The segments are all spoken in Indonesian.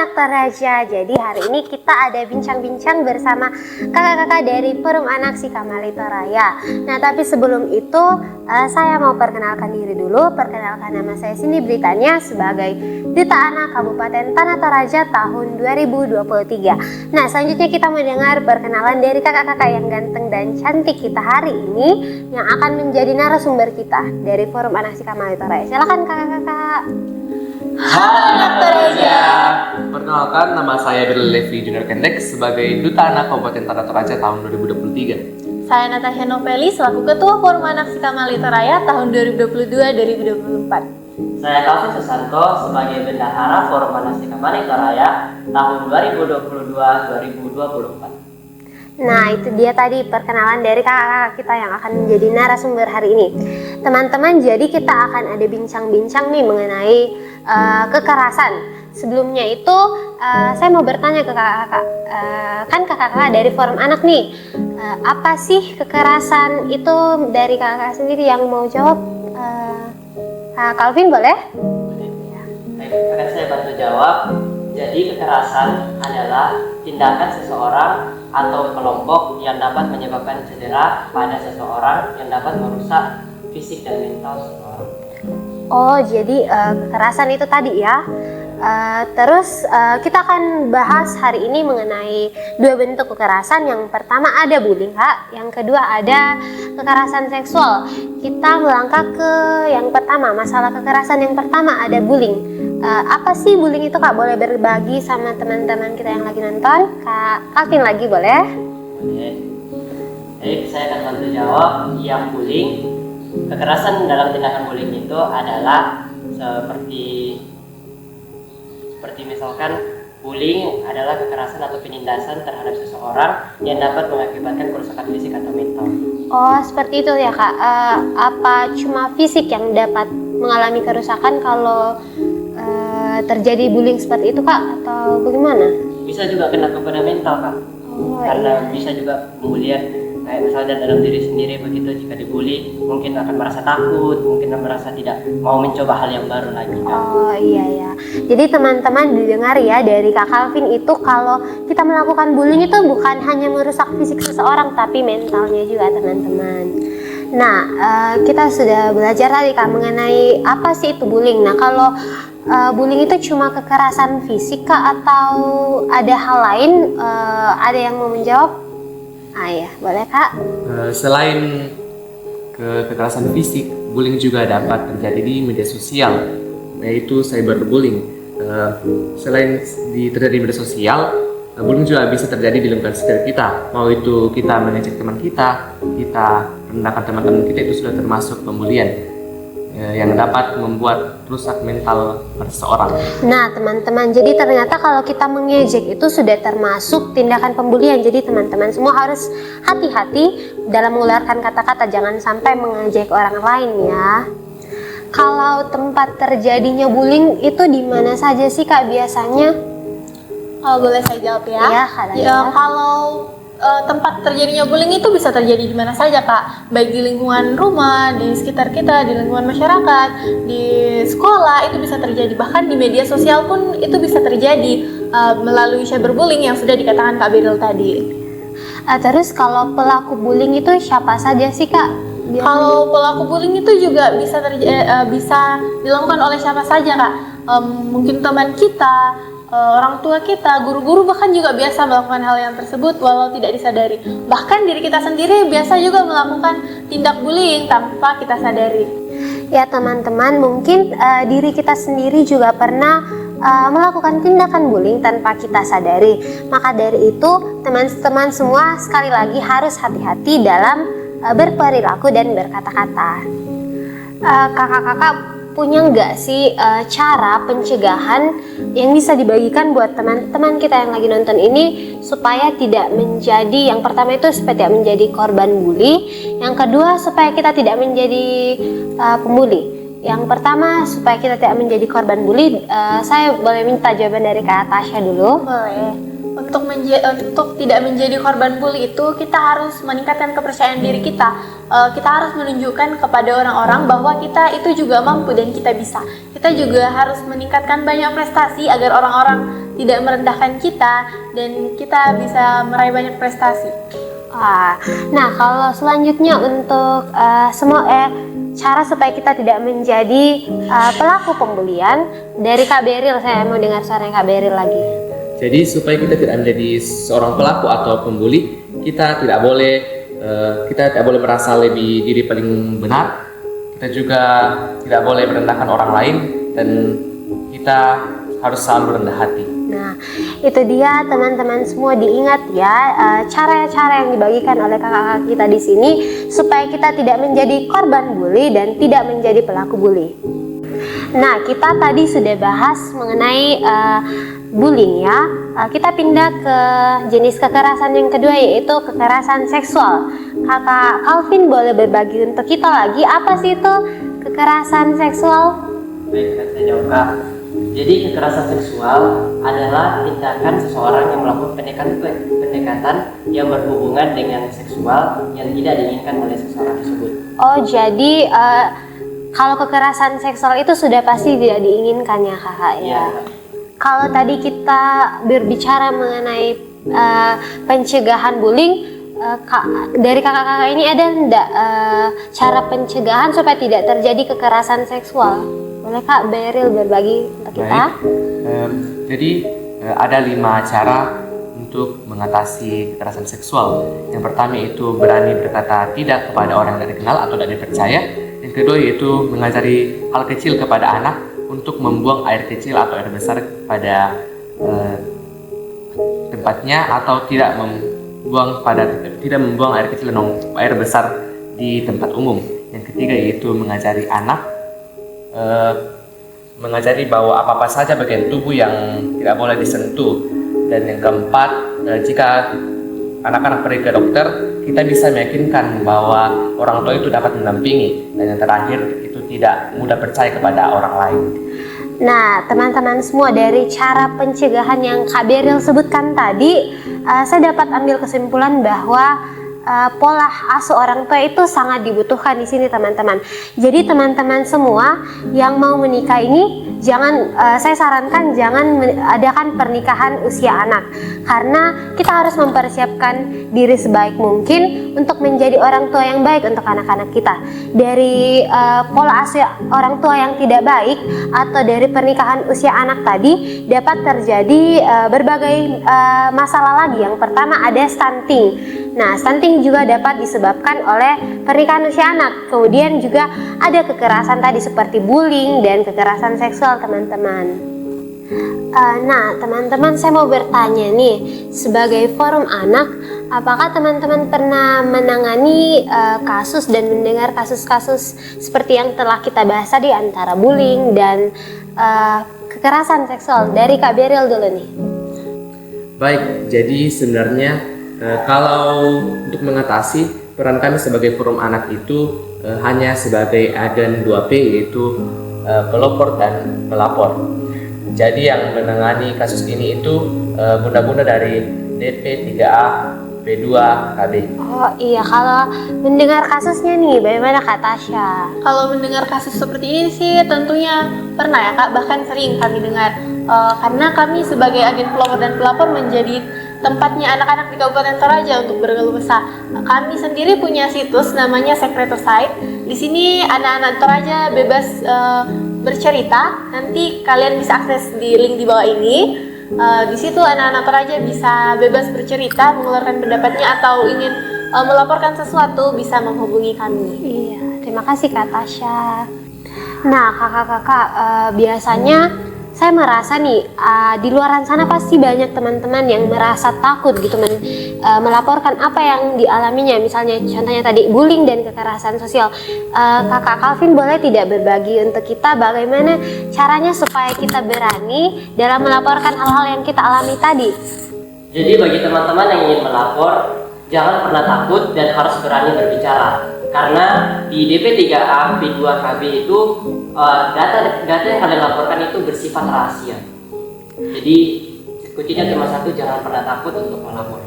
anak Toraja. Jadi hari ini kita ada bincang-bincang bersama kakak-kakak dari Forum Anak Sikamali Toraya. Nah, tapi sebelum itu saya mau perkenalkan diri dulu. Perkenalkan nama saya Cindy Britania sebagai Duta Anak Kabupaten Tanah Toraja tahun 2023. Nah, selanjutnya kita mendengar perkenalan dari kakak-kakak yang ganteng dan cantik kita hari ini yang akan menjadi narasumber kita dari Forum Anak Sikamali Toraya. Silakan kakak-kakak. Hai Anak Toraja. Perkenalkan, nama saya Berli Levi Junior Kendek sebagai Duta Anak Kabupaten Tanah Toraja tahun 2023. Saya Natasha Noveli selaku Ketua Forum Anak Sikamali Toraya tahun 2022-2024. Saya Calvin Susanto sebagai Bendahara Forum Anak Sikamali Toraya tahun 2022-2024. Nah, itu dia tadi perkenalan dari kakak-kakak kita yang akan menjadi narasumber hari ini. Teman-teman, jadi kita akan ada bincang-bincang nih mengenai kekerasan. Sebelumnya itu saya mau bertanya ke kakak-kakak, kan kakak-kakak dari Forum Anak nih, apa sih kekerasan itu dari kakak sendiri yang mau jawab? Kak Calvin boleh? Baik, akan saya bantu jawab. Jadi kekerasan adalah tindakan seseorang atau kelompok yang dapat menyebabkan cedera pada seseorang yang dapat merusak fisik dan mental seseorang. Oh, jadi kekerasan itu tadi ya. Terus kita akan bahas hari ini mengenai dua bentuk kekerasan. Yang pertama ada bullying, Kak. Yang kedua ada kekerasan seksual. Kita melangkah ke yang pertama, masalah kekerasan yang pertama ada bullying. Apa sih bullying itu, Kak? Boleh berbagi sama teman-teman kita yang lagi nonton? Kak Calvin lagi boleh? Oke. Baik, saya akan bantu jawab. Yang bullying, kekerasan dalam tindakan bullying itu adalah seperti misalkan bullying adalah kekerasan atau penindasan terhadap seseorang yang dapat mengakibatkan kerusakan fisik atau mental. Oh, seperti itu ya, Kak. Apa cuma fisik yang dapat mengalami kerusakan kalau terjadi bullying seperti itu, Kak? Atau bagaimana? Bisa juga kena kepada mental, Kak. Karena bisa juga pembulian kayak misalnya dalam diri sendiri begitu. Jika dibully mungkin akan merasa takut, mungkin akan merasa tidak mau mencoba hal yang baru lagi, Kak. Oh iya ya. Jadi teman-teman didengar ya dari Kak Calvin itu kalau kita melakukan bullying itu bukan hanya merusak fisik seseorang tapi mentalnya juga, teman-teman. Nah, kita sudah belajar tadi, Kak, mengenai apa sih itu bullying. Nah, kalau bullying itu cuma kekerasan fisik, Kak, atau ada hal lain? Ada yang mau menjawab? Ya, boleh, Kak. Selain kekerasan fisik, bullying juga dapat terjadi di media sosial, yaitu cyberbullying. Selain terjadi di media sosial, bullying juga bisa terjadi di lingkungan sekitar kita. Mau itu kita mengejek teman kita merendahkan teman-teman kita, itu sudah termasuk pembulian yang dapat membuat rusak mental seseorang. Nah, teman-teman, jadi ternyata kalau kita mengejek itu sudah termasuk tindakan pembulian. Jadi teman-teman semua harus hati-hati dalam mengeluarkan kata-kata, jangan sampai mengejek orang lain ya. Kalau tempat terjadinya bullying itu di mana saja sih, Kak, biasanya? Boleh saya jawab ya? Iya, Kak. Kalau tempat terjadinya bullying itu bisa terjadi di mana saja, Kak. Baik di lingkungan rumah, di sekitar kita, di lingkungan masyarakat, di sekolah itu bisa terjadi. Bahkan di media sosial pun itu bisa terjadi melalui cyberbullying yang sudah dikatakan Kak Beril tadi. Terus kalau pelaku bullying itu siapa saja sih, Kak? Kalau pelaku bullying itu juga bisa dilakukan oleh siapa saja, Kak. Mungkin teman kita, orang tua kita, guru-guru bahkan juga biasa melakukan hal yang tersebut walau tidak disadari. Bahkan diri kita sendiri biasa juga melakukan tindak bullying tanpa kita sadari. Ya teman-teman, mungkin diri kita sendiri juga pernah melakukan tindakan bullying tanpa kita sadari. Maka dari itu teman-teman semua sekali lagi harus hati-hati dalam berperilaku dan berkata-kata. Kakak-kakak punya nggak sih cara pencegahan yang bisa dibagikan buat teman-teman kita yang lagi nonton ini supaya tidak menjadi, yang pertama itu supaya tidak menjadi korban bully, yang kedua supaya kita tidak menjadi pembuli. Yang pertama supaya kita tidak menjadi korban bully, saya boleh minta jawaban dari Kak Tasya dulu? Boleh. untuk tidak menjadi korban bully itu kita harus meningkatkan kepercayaan diri kita. Kita harus menunjukkan kepada orang-orang bahwa kita itu juga mampu dan kita bisa. Kita juga harus meningkatkan banyak prestasi agar orang-orang tidak merendahkan kita dan kita bisa meraih banyak prestasi. Nah, kalau selanjutnya untuk cara supaya kita tidak menjadi pelaku pembulian, dari Kak Beril, saya mau dengar suara Kak Beril lagi. Jadi supaya kita tidak menjadi seorang pelaku atau pembuli, kita tidak boleh merasa lebih diri paling benar. Kita juga tidak boleh merendahkan orang lain dan kita harus selalu rendah hati. Nah, itu dia teman-teman semua, diingat ya cara-cara yang dibagikan oleh kakak-kakak kita di sini supaya kita tidak menjadi korban bully dan tidak menjadi pelaku bully. Nah, kita tadi sudah bahas mengenai bullying ya. Kita pindah ke jenis kekerasan yang kedua, yaitu kekerasan seksual. Kakak Calvin boleh berbagi untuk kita lagi, apa sih itu kekerasan seksual? Baik, akan saya jawab, Kak. Jadi kekerasan seksual adalah tindakan seseorang yang melakukan pendekatan yang berhubungan dengan seksual yang tidak diinginkan oleh seseorang tersebut. Oh, jadi kalau kekerasan seksual itu sudah pasti tidak diinginkan ya kakak ya? Ya. Kalau tadi kita berbicara mengenai pencegahan bullying, dari kakak-kakak ini ada enggak cara pencegahan supaya tidak terjadi kekerasan seksual? Boleh Kak Beril berbagi untuk kita? Jadi ada 5 cara untuk mengatasi kekerasan seksual. Yang pertama itu berani berkata tidak kepada orang yang tidak dikenal atau tidak dipercaya. Yang kedua yaitu mengajari hal kecil kepada anak untuk membuang air kecil atau air besar pada tempatnya atau tidak membuang air kecil dan air besar di tempat umum. Yang ketiga yaitu mengajari anak mengajari bahwa apa-apa saja bagian tubuh yang tidak boleh disentuh. Dan yang keempat, jika anak-anak pergi ke dokter, kita bisa meyakinkan bahwa orang tua itu dapat mendampingi. Dan yang terakhir itu tidak mudah percaya kepada orang lain. Nah, teman-teman semua, dari cara pencegahan yang Kak Beril sebutkan tadi, saya dapat ambil kesimpulan bahwa pola asuh orang tua itu sangat dibutuhkan di sini teman-teman. Jadi teman-teman semua yang mau menikah ini saya sarankan jangan adakan pernikahan usia anak, karena kita harus mempersiapkan diri sebaik mungkin untuk menjadi orang tua yang baik untuk anak-anak kita. Dari pola asuh orang tua yang tidak baik atau dari pernikahan usia anak tadi dapat terjadi berbagai masalah lagi. Yang pertama ada stunting. Nah, stunting juga dapat disebabkan oleh pernikahan usia anak. Kemudian juga ada kekerasan tadi seperti bullying dan kekerasan seksual, teman-teman. Nah, teman-teman, saya mau bertanya nih, sebagai forum anak, apakah teman-teman pernah menangani kasus dan mendengar kasus-kasus seperti yang telah kita bahas tadi antara bullying dan kekerasan seksual? Dari Kak Beril dulu nih. Baik, jadi sebenarnya kalau untuk mengatasi, peran kami sebagai forum anak itu hanya sebagai agen 2P, yaitu pelopor dan pelapor. Jadi yang menangani kasus ini itu bunda-bunda dari DP 3A, P2, KB. Oh iya, kalau mendengar kasusnya nih, bagaimana Kak Tasya? Kalau mendengar kasus seperti ini sih tentunya pernah ya Kak, bahkan sering kami dengar. Karena kami sebagai agen pelopor dan pelapor menjadi tempatnya anak-anak di Kabupaten Toraja untuk berkeluh kesah. Kami sendiri punya situs namanya Secreto Site. Di sini anak-anak Toraja bebas bercerita. Nanti kalian bisa akses di link di bawah ini. Di situ anak-anak Toraja bisa bebas bercerita, mengeluarkan pendapatnya atau ingin melaporkan sesuatu bisa menghubungi kami. Iya, terima kasih Kak Tasya. Nah, kakak-kakak, biasanya saya merasa nih di luaran sana pasti banyak teman-teman yang merasa takut gitu melaporkan apa yang dialaminya, misalnya contohnya tadi bullying dan kekerasan sosial. Kakak Calvin boleh tidak berbagi untuk kita bagaimana caranya supaya kita berani dalam melaporkan hal-hal yang kita alami tadi? Jadi bagi teman-teman yang ingin melapor, jangan pernah takut dan harus berani berbicara. Karena di DP3A, P2, KB itu data yang kalian laporkan itu bersifat rahasia. Jadi kuncinya cuma satu, jangan pernah takut untuk melapor.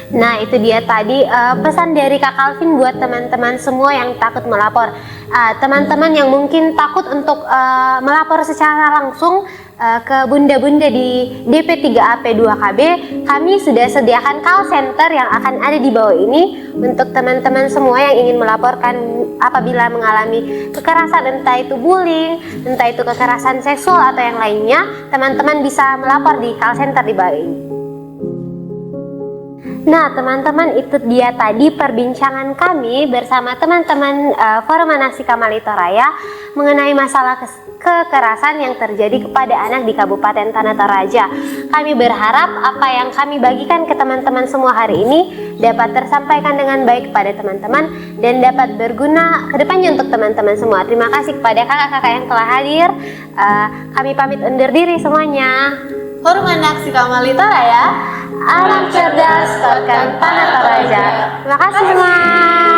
Nah, itu dia tadi pesan dari Kak Calvin buat teman-teman semua yang takut melapor. Teman-teman yang mungkin takut untuk melapor secara langsung ke bunda-bunda di DP3AP2KB, kami sudah sediakan call center yang akan ada di bawah ini untuk teman-teman semua yang ingin melaporkan apabila mengalami kekerasan, entah itu bullying, entah itu kekerasan seksual atau yang lainnya. Teman-teman bisa melapor di call center di bawah ini. Nah, teman-teman, itu dia tadi perbincangan kami bersama teman-teman Forum Anak Sikamali Toraja mengenai masalah kekerasan yang terjadi kepada anak di Kabupaten Tanah Toraja. Kami berharap apa yang kami bagikan ke teman-teman semua hari ini dapat tersampaikan dengan baik kepada teman-teman dan dapat berguna kedepannya untuk teman-teman semua. Terima kasih kepada kakak-kakak yang telah hadir. Kami pamit undur diri semuanya. Forum Anak Sikamali Toraja, Alam cerdas, kuatkan Tanah Toraja. Terima kasih semua.